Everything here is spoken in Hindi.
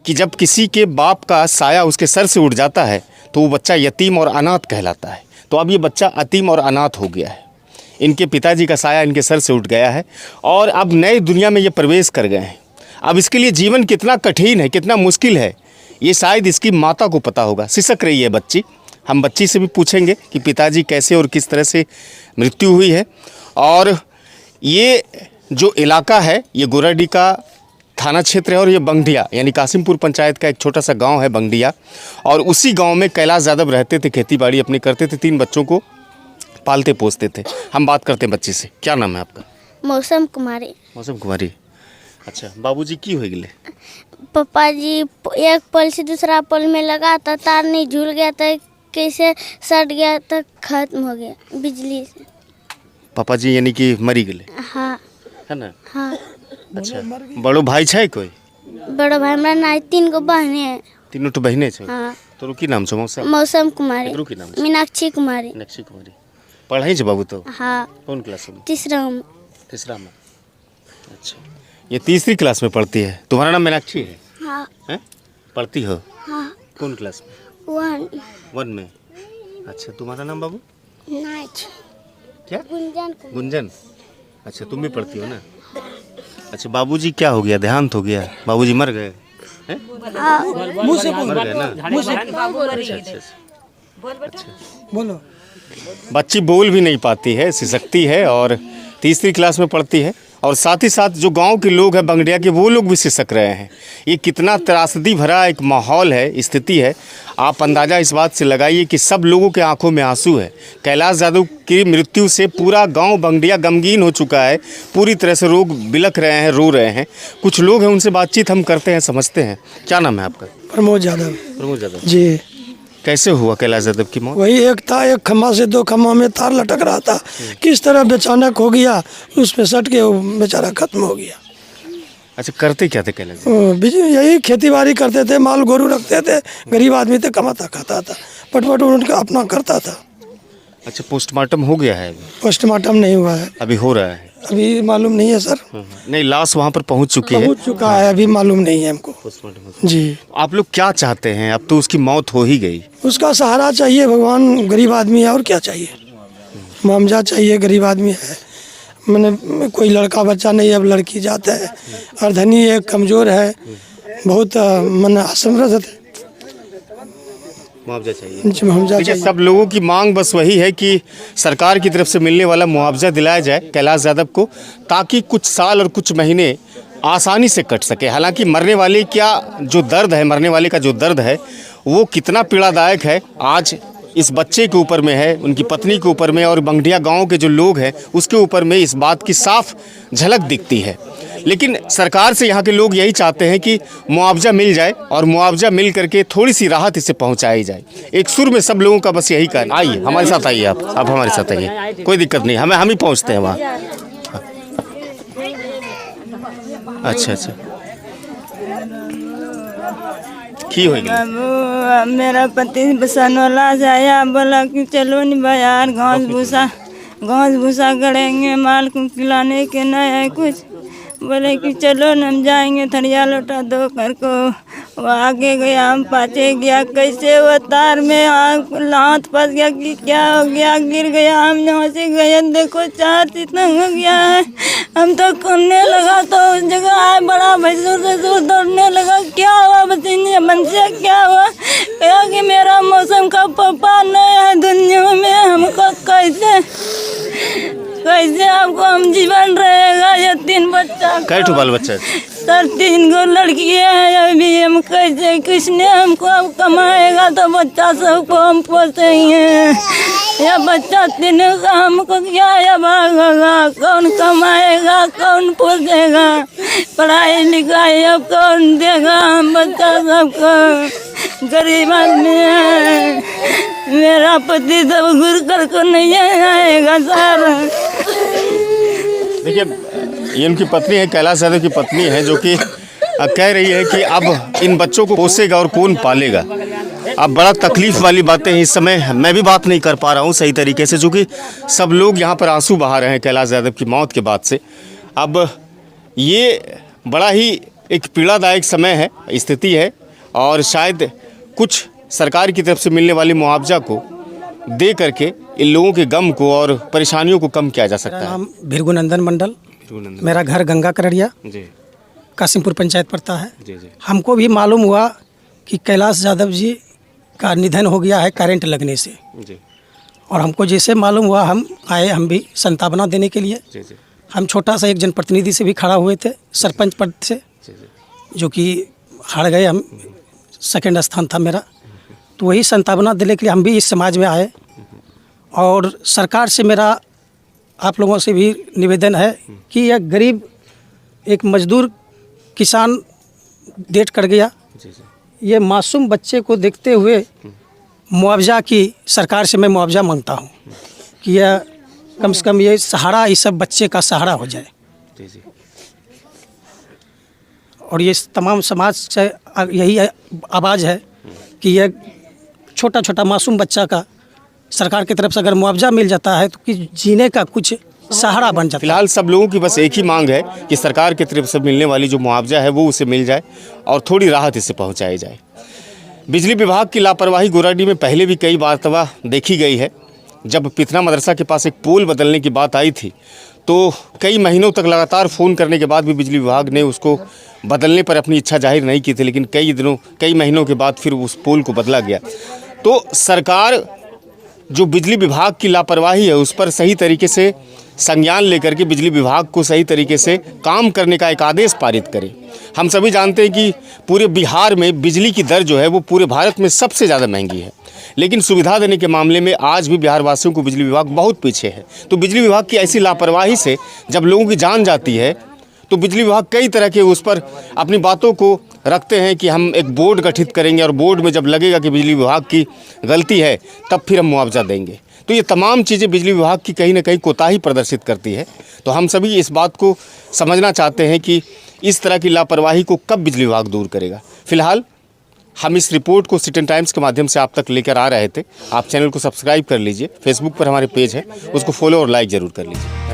कि जब किसी के बाप का साया उसके सर से उठ जाता है तो वो बच्चा यतीम और अनाथ कहलाता है। तो अब ये बच्चा यतीम और अनाथ हो गया है। इनके पिताजी का साया इनके सर से उठ गया है और अब नई दुनिया में ये प्रवेश कर गए हैं। अब इसके लिए जीवन कितना कठिन है, कितना मुश्किल है, ये शायद इसकी माता को पता होगा। सिसक रही है बच्ची। हम बच्ची से भी पूछेंगे कि पिताजी कैसे और किस तरह से मृत्यु हुई है। और ये जो इलाका है ये गोराडीह का थाना क्षेत्र है और ये बंगडिया यानी कासिमपुर पंचायत का एक छोटा सा गांव है बंगडिया। और उसी गांव में कैलाश यादव रहते थे, खेती बाड़ी अपनी करते थे, 3 बच्चों को पालते पोसते थे। हम बात करते हैं बच्ची से। क्या नाम है आपका? मौसम कुमारी। मौसम कुमारी। अच्छा, बाबूजी की हो गए? पापा जी एक पल से दूसरा पल में लगा था, तार नहीं झूल गया था, कैसे सट गया था, खत्म हो गया बिजली से। पापा जी यानी कि मरी गए? हाँ। है ना? हाँ। अच्छा, बड़ो भाई है कोई? बड़ो भाई हमारा नहीं, 3 गो बहने हैं। 3 तो बहने छे? हाँ। तो की नाम छे? मौसम? मौसम कुमारी। की नाम छे? मीनाक्षी कुमारी। मीनाक्षी कुमारी। पढ़ाई छे बाबू तो? हाँ। कौन क्लास में? तीसरा में। तीसरा में। अच्छा, ये तीसरी क्लास में पढ़ती है। तुम्हारा नाम मीनाक्षी है? हाँ। हैं? पढ़ती हो? हाँ। कौन क्लास में? 1 में। अच्छा, तुम्हारा नाम बाबू? नाइट। क्या? गुंजन। गुंजन। अच्छा, तुम भी पढ़ती हो ना? अच्छा, बाबूजी क्या हो गया? देहांत हो गया? बाबूजी मर गए हैं? मुँह से मर गए ना? अच्छा, बोलो। बच्ची बोल भी नहीं पाती है, सिसकती है और तीसरी क्लास में पढ़ती है। और साथ ही साथ जो गांव के लोग हैं बंगडिया के, वो लोग भी सिसक रहे हैं। ये कितना त्रासदी भरा एक माहौल है, स्थिति है। आप अंदाज़ा इस बात से लगाइए कि सब लोगों के आंखों में आंसू है। कैलाश यादव की मृत्यु से पूरा गांव बंगडिया गमगीन हो चुका है। पूरी तरह से लोग बिलख रहे हैं, रो रहे हैं। कुछ लोग हैं, उनसे बातचीत हम करते हैं, समझते हैं। क्या नाम है आपका? प्रमोद यादव। प्रमोद यादव जी। कैसे हुआ कैलाश यादव की मौत? वही एक था, एक खम्भा से 2 खम्भा में तार लटक रहा था, किस तरह अचानक हो गया, उसमें सट के वो बेचारा खत्म हो गया। अच्छा, करते क्या थे कैलाश? यही खेती बाड़ी करते थे, माल गोरू रखते थे, गरीब आदमी थे, कमाता खाता था, पटपट उनका अपना करता था। अच्छा, पोस्टमार्टम हो गया है अभी? पोस्टमार्टम नहीं हुआ है, अभी हो रहा है? अभी मालूम नहीं है सर। नहीं, लाश वहाँ पर पहुँच चुकी है? पहुँच चुका है, अभी मालूम नहीं है हमको। जी। आप लोग क्या चाहते हैं? अब तो उसकी मौत हो ही गई। उसका सहारा चाहिए भगवान, गरीब आदमी है और क्या चाहिए, मुआवजा चाहिए, गरीब आदमी है। मैंने कोई लड़का बच्चा नहीं, अब लड़की जाता है, और धनी है, कमज़ोर है, बहुत मन असमर्थ है। मुआवजा चाहिए। मुआवजा देखिए, चाहिए। सब लोगों की मांग बस वही है कि सरकार की तरफ से मिलने वाला मुआवजा दिलाया जाए कैलाश यादव को, ताकि कुछ साल और कुछ महीने आसानी से कट सके। हालांकि मरने वाले का जो दर्द है, मरने वाले का जो दर्द है वो कितना पीड़ादायक है, आज इस बच्चे के ऊपर में है, उनकी पत्नी के ऊपर में, और बंगडिया गांव के जो लोग हैं उसके ऊपर में इस बात की साफ झलक दिखती है। लेकिन सरकार से यहाँ के लोग यही चाहते हैं कि मुआवजा मिल जाए और मुआवजा मिल करके थोड़ी सी राहत इसे पहुँचाई जाए। एक सुर में सब लोगों का बस यही कहना। आइए हमारे साथ, आइए आप हमारे साथ आइए, कोई दिक्कत नहीं, हम ही पहुँचते हैं वहाँ। अच्छा अच्छा, की होगी? मेरा पति बसनौला से आया, बोला कि चलो नहीं बाजार, घास भूसा करेंगे, माल को खिलाने के न है कुछ। बोले कि चलो न हम जाएंगे, थड़िया लौटा दो कर को। वो आगे गया, हम पाछे गया, कैसे वो तार में हाथ फंस गया कि क्या हो गया, गिर गया, हम यहाँ से गए, देखो 4 इतना हो गया है। हम तो करने लगा तो उस जगह आए, बड़ा भैंसुर से दौड़ने लगा, क्या हुआ बच्चे मन से, क्या हुआ? कहा कि मेरा मौसम का पापा नहीं है दुनिया में, हमको कैसे आपको हम जीवन रहेगा? ये 3 बच्चा, कै ठो बाल बच्चा? सर 3 गो लड़की है अभी, हम कैसे, किसने हमको अब कमाएगा तो बच्चा सबको हम पोसेंगे? या बच्चा 3 का हमको क्या या भागेगा? कौन कमाएगा, कौन पोसेगा? पढ़ाई लिखाई अब कौन देगा? हम बच्चा सबको गरीब आदमी है, मेरा पति सब घुर कर को नहीं आएगा सर। देखिए, ये उनकी पत्नी है, कैलाश यादव की पत्नी है, जो कि कह रही है कि अब इन बच्चों को पोसेगा और कौन पालेगा। अब बड़ा तकलीफ वाली बातें हैं। इस समय मैं भी बात नहीं कर पा रहा हूँ सही तरीके से, चूँकि सब लोग यहाँ पर आंसू बहा रहे हैं कैलाश यादव की मौत के बाद से। अब ये बड़ा ही एक पीड़ादायक समय है, स्थिति है और शायद कुछ सरकार की तरफ से मिलने वाली मुआवजा को दे करके इन लोगों के गम को और परेशानियों को कम किया जा सकता मेरा है। नाम भृगुनंदन मंडल, मेरा घर गंगा करड़िया जी कासिमपुर पंचायत पड़ता है। जी जी हमको भी मालूम हुआ कि कैलाश यादव जी का निधन हो गया है करंट लगने से, जी और हमको जैसे मालूम हुआ हम आए, हम भी संतावना देने के लिए। जी जी हम छोटा सा एक जनप्रतिनिधि से भी खड़ा हुए थे, सरपंच पद से, जी जी जो कि हार गए। हम सेकंड स्थान था मेरा, तो वही संतावना देने के लिए हम भी इस समाज में आए। और सरकार से मेरा आप लोगों से भी निवेदन है कि यह गरीब एक मजदूर किसान डेट कर गया, जी जी ये मासूम बच्चे को देखते हुए मुआवजा की सरकार से मैं मुआवजा मांगता हूँ कि यह कम से कम ये सहारा, इस सब बच्चे का सहारा हो जाए। जी जी और ये तमाम समाज से यही आवाज़ है कि यह छोटा छोटा मासूम बच्चा का सरकार की तरफ से अगर मुआवजा मिल जाता है तो कि जीने का कुछ सहारा बन जाता है। फिलहाल सब लोगों की बस एक ही मांग है कि सरकार की तरफ से मिलने वाली जो मुआवजा है वो उसे मिल जाए और थोड़ी राहत इसे पहुंचाई जाए। बिजली विभाग की लापरवाही गोराडीह में पहले भी कई बार देखी गई है। जब पितना मदरसा के पास एक पोल बदलने की बात आई थी तो कई महीनों तक लगातार फ़ोन करने के बाद भी बिजली विभाग ने उसको बदलने पर अपनी इच्छा जाहिर नहीं की थी, लेकिन कई महीनों के बाद फिर उस पोल को बदला गया। तो सरकार जो बिजली विभाग की लापरवाही है उस पर सही तरीके से संज्ञान लेकर के बिजली विभाग को सही तरीके से काम करने का एक आदेश पारित करे। हम सभी जानते हैं कि पूरे बिहार में बिजली की दर जो है वो पूरे भारत में सबसे ज़्यादा महंगी है, लेकिन सुविधा देने के मामले में आज भी बिहार वासियों को बिजली विभाग बहुत पीछे है। तो बिजली विभाग की ऐसी लापरवाही से जब लोगों की जान जाती है तो बिजली विभाग कई तरह के उस पर अपनी बातों को रखते हैं कि हम एक बोर्ड गठित करेंगे और बोर्ड में जब लगेगा कि बिजली विभाग की गलती है तब फिर हम मुआवजा देंगे। तो ये तमाम चीज़ें बिजली विभाग की कहीं ना कहीं कोताही प्रदर्शित करती है। तो हम सभी इस बात को समझना चाहते हैं कि इस तरह की लापरवाही को कब बिजली विभाग दूर करेगा। फिलहाल हम इस रिपोर्ट को सिटी टाइम्स के माध्यम से आप तक लेकर आ रहे थे। आप चैनल को सब्सक्राइब कर लीजिए, फेसबुक पर हमारे पेज है उसको फॉलो और लाइक ज़रूर कर लीजिए।